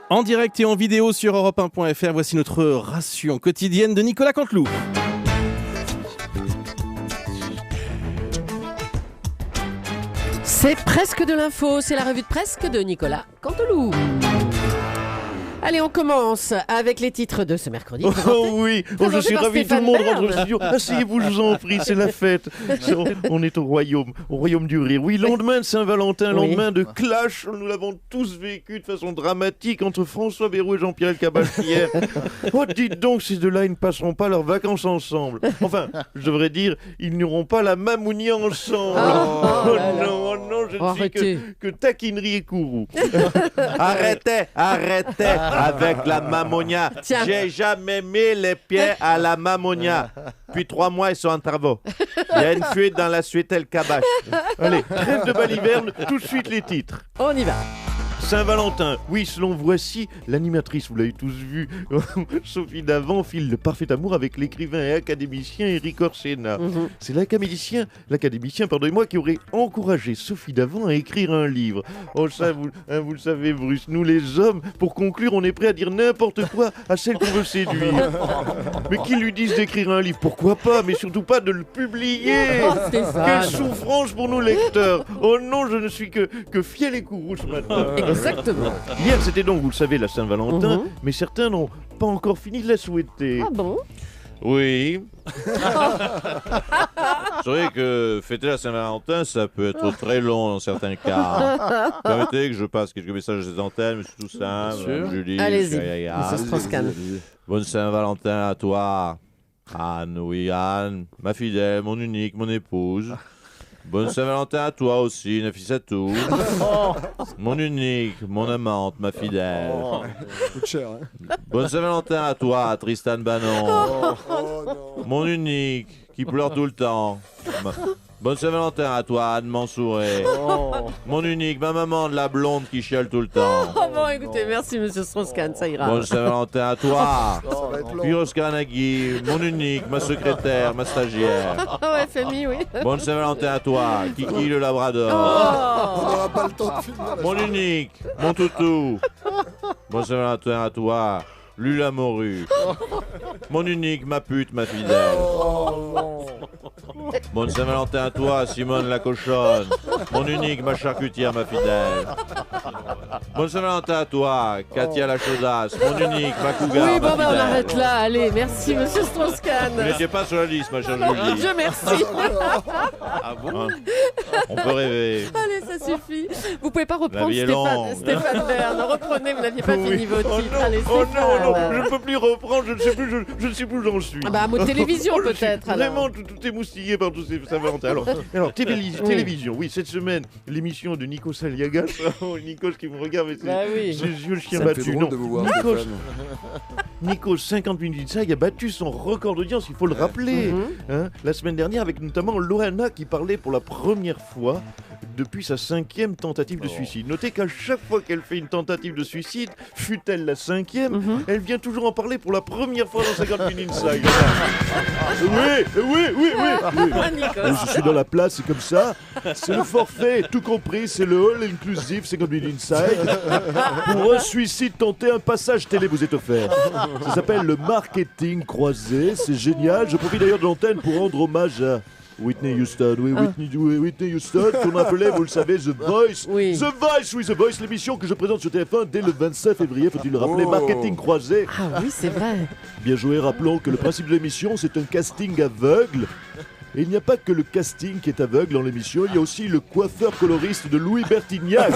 En direct et en vidéo sur Europe1.fr, voici notre ration quotidienne de Nicolas Canteloup. C'est presque de l'info, c'est la revue de presque de Nicolas Canteloup. Allez, on commence avec les titres de ce mercredi. Oh oui, je suis ravi, tout le monde rentre au studio. Asseyez-vous, je vous en prie, c'est la fête. On est au royaume du rire. Oui, lendemain de Saint-Valentin, lendemain de clash, nous l'avons tous vécu de façon dramatique entre François Bayrou et Jean-Pierre Elkabbach hier. Oh, dites donc, ces deux-là, ils ne passeront pas leurs vacances ensemble. Enfin, je devrais dire, ils n'auront pas la mamounia ensemble. Oh non, je ne suis que taquinerie et courroux. Arrêtez avec la mammonia. J'ai jamais mis les pieds à la mammonia. Depuis 3 mois, ils sont en travaux. Il y a une fuite dans la suite Elkabbach. Allez, trêve de baliverne, tout de suite les titres. On y va. Saint-Valentin, oui, selon Voici, l'animatrice, vous l'avez tous vu, Sophie Davant file le parfait amour avec l'écrivain et académicien Éric Orsena. C'est l'académicien, pardonnez-moi, qui aurait encouragé Sophie Davant à écrire un livre. Oh ça, vous le savez, Bruce, nous les hommes, pour conclure, on est prêt à dire n'importe quoi à celle qu'on veut séduire. Mais qu'ils lui disent d'écrire un livre, pourquoi pas, mais surtout pas de le publier. Quelle souffrance pour nous lecteurs. Oh non, je ne suis que fiel et courroux ce matin. Exactement. Hier, c'était donc, vous le savez, la Saint-Valentin, mais certains n'ont pas encore fini de la souhaiter. Ah bon? Oui. C'est vrai que fêter la Saint-Valentin, ça peut être très long dans certains cas. Permettez que je passe quelques messages des antennes, monsieur Toussaint, madame Julie, allez-y, monsieur Strauss-Kahn. Bonne Saint-Valentin à toi, Anne, oui, Anne, ma fidèle, mon unique, mon épouse. Bonne Saint-Valentin à toi aussi, Nafissatou. Mon unique, mon amante, ma fidèle. Coûte cher, hein. Bonne Saint-Valentin à toi, Tristan Bannon. Mon unique, qui pleure tout le temps. Bonne Saint-Valentin à toi, Anne Mansouré. Mon unique, ma maman de la blonde qui chiale tout le temps. Oh bon, écoutez, merci monsieur Strauss-Kahn, ça ira. Bonne Saint-Valentin à toi, Firoz Kanagui, mon unique, ma secrétaire, ma stagiaire. Ouais, FMI, oui. Bonne Saint-Valentin à toi, Kiki le Labrador. On n'aura pas le temps de finir. Mon unique, mon toutou. Bonne Saint-Valentin à toi, Lula Morue. Mon unique, ma pute, ma fidèle. Bonne Saint-Valentin à toi, Simone la cochonne. Mon unique, ma charcutière, ma fidèle. Bonne Saint-Valentin à toi, Katia la chaudasse. Mon unique, ma cougar, Oui, ma bon, fidèle. on arrête là. Allez, merci monsieur Vous Strauss-Kahn. n'étiez pas sur la liste, ma chère Julie. Dieu merci. Ah bon? On peut rêver. Allez, ça suffit. Vous pouvez pas La reprendre vie est longue. Stéphane Bern. Reprenez, vous n'aviez pas fini vos Oh titres. non, Allez, oh Stéphane. non, je ne peux plus reprendre, je ne sais plus où j'en suis. Ah bah, un mot de télévision Je suis peut-être, alors. Vraiment, tout est moustillé par tous ces Saint-Valentin. Alors télévision, oui, cette semaine, l'émission de Nikos Aliagas. Oh, Nikos qui me regarde avec Bah oui. ses yeux de chien Ça me fait battu. drôle Non, de vous voir, Nikos, Stéphane. Nikos, 50 minutes ça, il a battu son record d'audience, il faut le rappeler. Hein, la semaine dernière, avec notamment Loana qui parlait pour la première fois depuis sa 5e tentative de suicide. Notez qu'à chaque fois qu'elle fait une tentative de suicide, fût-elle la 5e, elle vient toujours en parler pour la première fois dans 50 Minutes Inside. Oui. Je suis dans la place, c'est comme ça. C'est le forfait, tout compris, c'est le all inclusive 50 Minutes Inside. Pour un suicide tenté, un passage télé vous est offert. Ça s'appelle le marketing croisé, c'est génial. Je profite d'ailleurs de l'antenne pour rendre hommage à Whitney Houston, Whitney Houston, qu'on appelait, vous le savez, The Voice. Oui. The Voice, l'émission que je présente sur TF1 dès le 27 février, faut-il le rappeler, marketing croisé. Ah oui, c'est vrai. Bien joué, rappelons que le principe de l'émission, c'est un casting aveugle. Et il n'y a pas que le casting qui est aveugle dans l'émission, il y a aussi le coiffeur coloriste de Louis Bertignac.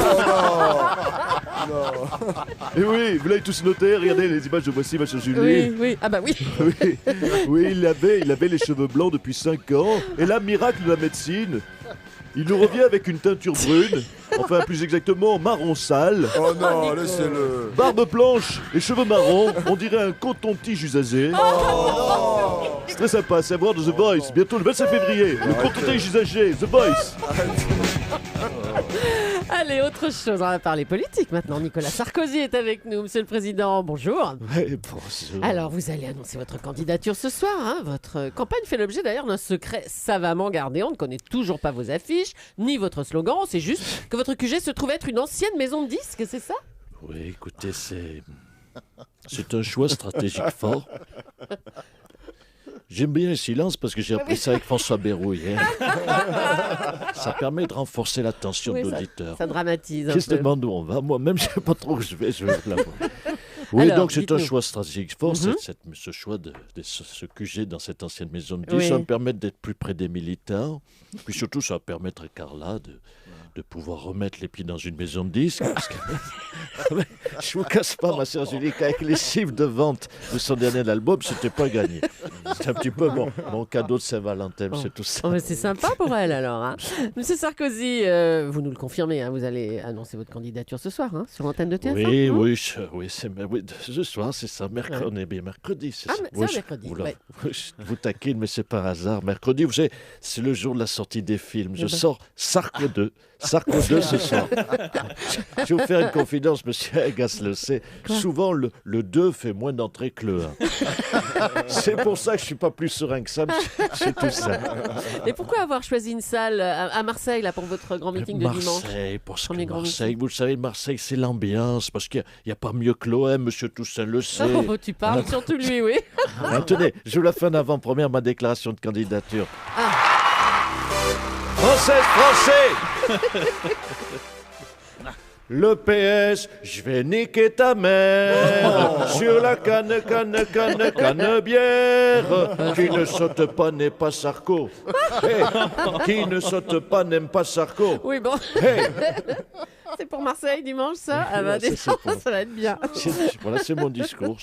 Et oui, vous l'avez tous noté, regardez les images de Voici, ma chère Julie. Oui. Ah bah oui. Oui, il avait les cheveux blancs depuis 5 ans. Et là, miracle de la médecine, il nous revient avec une teinture brune, enfin plus exactement marron sale, Oh non, laissez-le. barbe blanche et cheveux marrons, on dirait un coton-tige usagé. C'est très sympa, c'est à voir dans The Voice, bientôt le 25 février, le coton-tige usagé, The Voice. Allez, autre chose, on va parler politique maintenant. Nicolas Sarkozy est avec nous, Monsieur le Président, bonjour. Ouais, bonjour. Alors, vous allez annoncer votre candidature ce soir. Hein. Votre campagne fait l'objet d'ailleurs d'un secret savamment gardé. On ne connaît toujours pas vos affiches, ni votre slogan. On sait juste que votre QG se trouve être une ancienne maison de disques, c'est ça? Oui, écoutez, c'est un choix stratégique fort. J'aime bien le silence parce que j'ai appris ça avec François Bérouille. Ça permet de renforcer l'attention de l'auditeur. Ça dramatise un Qu'est-ce que peu. demande où on va? Moi-même, je ne sais pas trop où je vais là-bas. Oui, Alors, donc c'est un dites-nous. choix stratégique fort, ce choix de ce QG dans cette ancienne maison de 10. Oui. Ça va me permettre d'être plus près des militants. Puis surtout, ça va permettre à Carla de pouvoir remettre les pieds dans une maison de disques. Parce que, je vous casse pas, ma sœur Julie, qu'avec les chiffres de vente de son dernier album, c'était pas gagné. C'était un petit peu mon cadeau de Saint-Valentin, c'est tout ça. Oh, mais c'est sympa pour elle alors. Hein. Monsieur Sarkozy, vous nous le confirmez, hein, vous allez annoncer votre candidature ce soir hein, sur l'antenne de TF1. Oui, hein oui, ce soir, c'est ça, mercredi, on est bien mercredi, c'est Ah, ça. mais Oui, c'est un mercredi, je ouais. vous taquine, mais c'est par hasard. Mercredi, vous savez, c'est le jour de la sortie des films. Je sors Sarko 2 ce soir. Je vais vous faire une confidence, monsieur Agas le sait. Souvent, le 2 fait moins d'entrées que le 1. C'est pour ça que je ne suis pas plus serein que ça, c'est tout ça. Et pourquoi avoir choisi une salle à Marseille là, pour votre grand meeting de dimanche? Marseille, parce que Premier grand Marseille, vous le savez, Marseille, c'est l'ambiance, parce qu'il n'y a pas mieux que l'OM, monsieur Toussaint le sait. Oh, tu parles, surtout lui, oui. Tenez, je vous la fais en avant-première, ma déclaration de candidature. Français Le PS, je vais niquer ta mère sur la canne bière. Qui ne saute pas n'est pas Sarko. Hey, qui ne saute pas n'aime pas Sarko. Oui, bon. Hey, C'est pour Marseille dimanche, ça? Ah bah, Ouais, ça, c'est ça va être bien. voilà, c'est mon discours.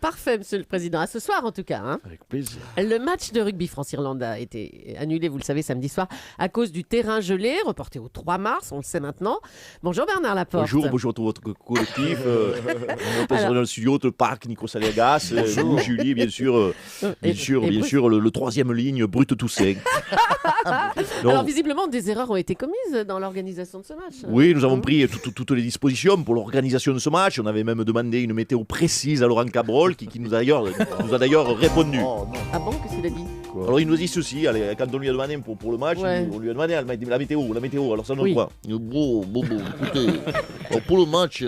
Parfait, Monsieur le Président. À ce soir, en tout cas. Hein. Avec plaisir. Le match de rugby France-Irlande a été annulé, vous le savez, samedi soir, à cause du terrain gelé, reporté au 3 mars, on le sait maintenant. Bonjour Bernard Laporte. Bonjour à tout votre collectif. On est dans le studio de Parc Nico Saliagas. Vous, Julie, bien sûr, le troisième ligne, Brut Toussaint. Alors visiblement, des erreurs ont été commises dans l'organisation de ce match. Oui, nous avons pris toutes les dispositions pour l'organisation de ce match. On avait même demandé une météo précise à Laurent Cabrol, qui nous a d'ailleurs répondu. Ah bon, qu'est-ce qu'il a dit? Alors il nous dit ceci, allez, quand on lui a demandé pour le match, Ouais. on lui a demandé la météo, alors ça donne Oui. quoi? Bon, écoutez, alors pour le match,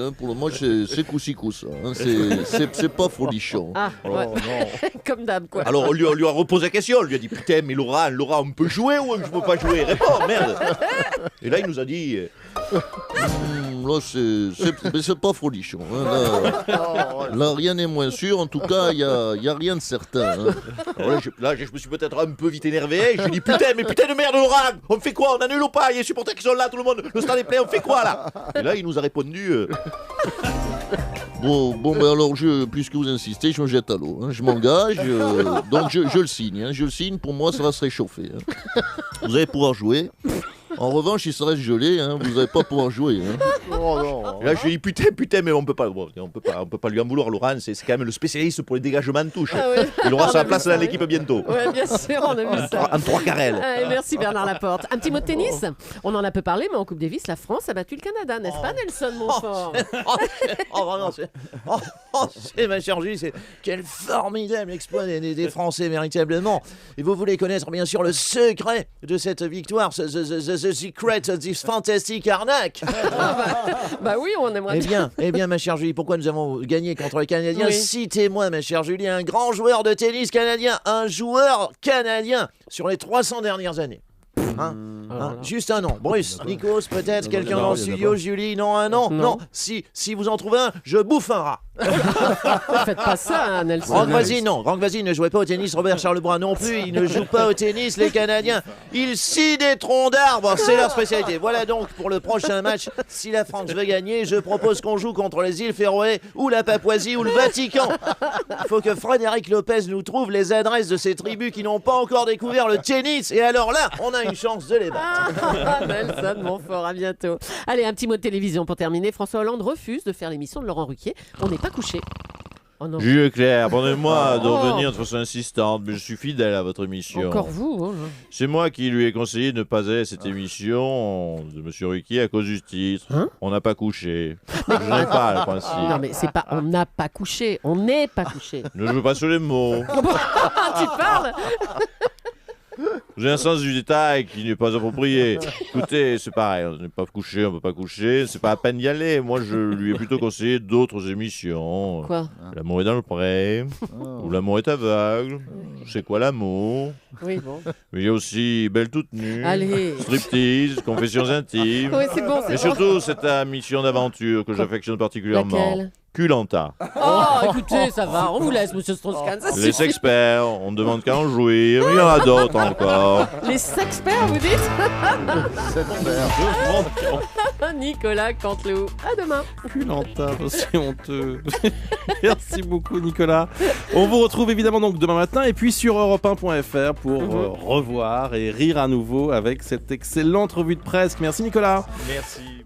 c'est coussi-cousse. Hein, c'est pas folichon. Ah, ouais. Comme d'hab, quoi. Alors on lui a reposé la question, on lui a dit putain mais Laurent, on peut jouer ou je peux pas jouer? Réponds, merde. Et là il nous a dit Là, c'est pas folichon. Hein, là, rien n'est moins sûr. En tout cas, il y a rien de certain. Hein. alors je me suis peut-être un peu vite énervé, je lui ai dit putain de merde Laurent, on fait quoi? On annule ou pas? Il y a les supporters qui sont là, tout le monde, le stade est plein, on fait quoi là? Et là il nous a répondu Bon, ben alors, puisque vous insistez, je me jette à l'eau. Hein, je m'engage, donc je le signe. Hein, je le signe, pour moi, ça va se réchauffer. Hein. Vous allez pouvoir jouer. En revanche, il serait gelé, hein, vous n'allez pas pouvoir jouer. Hein. Et là je lui ai dit putain mais on peut pas lui en vouloir. Laurent c'est quand même le spécialiste pour les dégagements de touche. Ah ouais. Il aura On a sa vu place ça, dans oui. l'équipe bientôt. Ouais, bien sûr, on a vu ça. En 3 carrels. Ah, et merci Bernard Laporte. Un petit mot de tennis. On en a peu parlé, mais en Coupe Davis, la France a battu le Canada, n'est-ce pas Nelson Montfort? Vraiment, c'est ma chère Julie, c'est quel formidable exploit des Français, véritablement. Et vous voulez connaître, bien sûr, le secret de cette victoire, the secret of this fantastic arnaque. Bah oui, on aimerait Eh bien, ma chère Julie, pourquoi nous avons gagné contre les Canadiens? Oui. Citez-moi, ma chère Julie, un grand joueur de tennis canadien, un joueur canadien sur les 300 dernières années. Juste un nom. Bruce, Nikos, peut-être quelqu'un dans le studio, Julie, non, un nom? Non. Si vous en trouvez un, je bouffe un rat. Faites pas ça, hein, Nelson. Franck Voisine, non. Franck Voisine ne jouait pas au tennis. Robert Charlebois non plus. Il ne joue pas au tennis. Les Canadiens, ils scient des troncs d'arbres. C'est leur spécialité. Voilà donc pour le prochain match. Si la France veut gagner, je propose qu'on joue contre les îles Féroé ou la Papouasie ou le Vatican. Il faut que Frédéric Lopez nous trouve les adresses de ces tribus qui n'ont pas encore découvert le tennis. Et alors là, on a une chance de les battre. Ah, Nelson Montfort, à bientôt. Allez, un petit mot de télévision pour terminer. François Hollande refuse de faire l'émission de Laurent Ruquier. On n'est pas couché. Oh non. Jules Claire, pardonnez-moi de Oh. revenir de façon insistante, mais je suis fidèle à votre émission. Encore vous oh là. C'est moi qui lui ai conseillé de ne pas aller à cette émission de Monsieur Ruquier à cause du titre. Hein On n'a pas couché. Je n'ai pas le principe. Non mais c'est pas, on n'a pas couché, on n'est pas couché. Ne joue pas sur les mots. Tu parles? J'ai un sens du détail qui n'est pas approprié. Écoutez, c'est pareil, on n'est pas couché, on peut pas coucher, c'est pas à peine d'y aller. Moi, je lui ai plutôt conseillé d'autres émissions. Quoi? L'amour est dans le pré, ou l'amour est aveugle. C'est quoi l'amour? Oui bon. Mais il y a aussi Belle toute nue, Allez. striptease, confessions intimes. Oui c'est bon, c'est Mais bon. surtout, cette émission d'aventure que j'affectionne particulièrement. Laquelle? Culanta. Oh écoutez, ça va, on vous laisse monsieur Strauss-Kahn, ça Les suffit. experts, on ne demande qu'à en jouir. Il y en a d'autres encore. Les sexperts vous dites? Nicolas Canteloup, à demain. Culanta, c'est honteux. Merci beaucoup Nicolas. On vous retrouve évidemment donc demain matin et puis sur europe1.fr pour revoir et rire à nouveau avec cette excellente revue de presse. Merci Nicolas. Merci.